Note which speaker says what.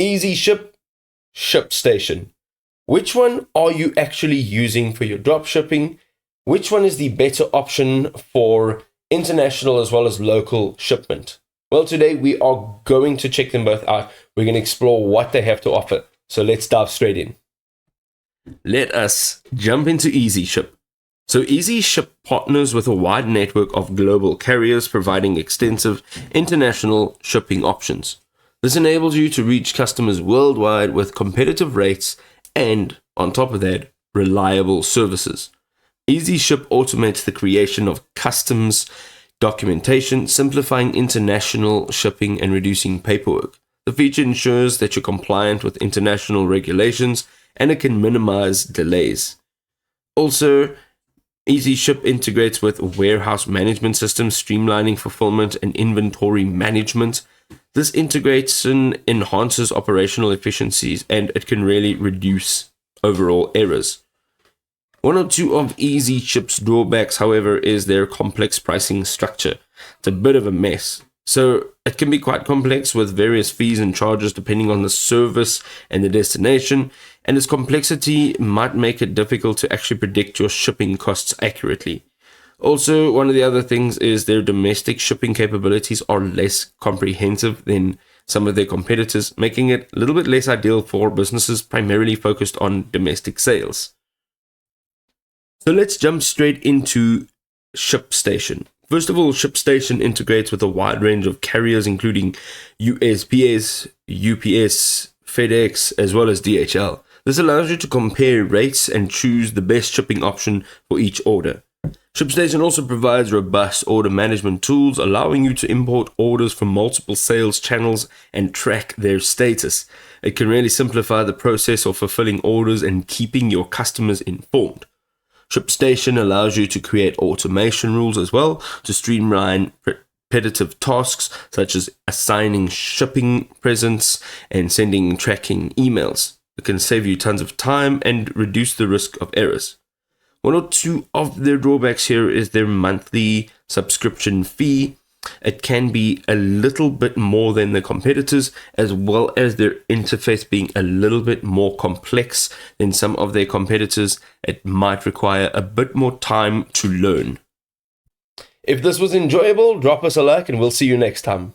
Speaker 1: Easyship, Shipstation. Which one are you actually using for your drop shipping? Which one is the better option for international as well as local shipment? Well, today we are going to check them both out. We're going to explore what they have to offer. So let's dive straight in. Let us jump into Easyship. So Easyship partners with a wide network of global carriers providing extensive international shipping options. This enables you to reach customers worldwide with competitive rates and, on top of that, reliable services. Easyship automates the creation of customs documentation, simplifying international shipping and reducing paperwork. The feature ensures that you're compliant with international regulations and it can minimize delays. Also, Easyship integrates with warehouse management systems, streamlining fulfillment and inventory management. This integration enhances operational efficiencies and it can really reduce overall errors. One or two of Easyship's drawbacks, however, is their complex pricing structure. It's a bit of a mess. So it can be quite complex with various fees and charges depending on the service and the destination, and its complexity might make it difficult to actually predict your shipping costs accurately. Also, one of the other things is their domestic shipping capabilities are less comprehensive than some of their competitors, making it a little bit less ideal for businesses primarily focused on domestic sales. So let's jump straight into Shipstation. First of all, Shipstation integrates with a wide range of carriers including USPS, UPS, FedEx, as well as DHL. This allows you to compare rates and choose the best shipping option for each order. Shipstation also provides robust order management tools, allowing you to import orders from multiple sales channels and track their status. It can really simplify the process of fulfilling orders and keeping your customers informed. Shipstation allows you to create automation rules as well to streamline repetitive tasks such as assigning shipping presents and sending tracking emails. It can save you tons of time and reduce the risk of errors. One or two of their drawbacks here is their monthly subscription fee. It can be a little bit more than the competitors, as well as their interface being a little bit more complex than some of their competitors. It might require a bit more time to learn. If this was enjoyable, drop us a like and we'll see you next time.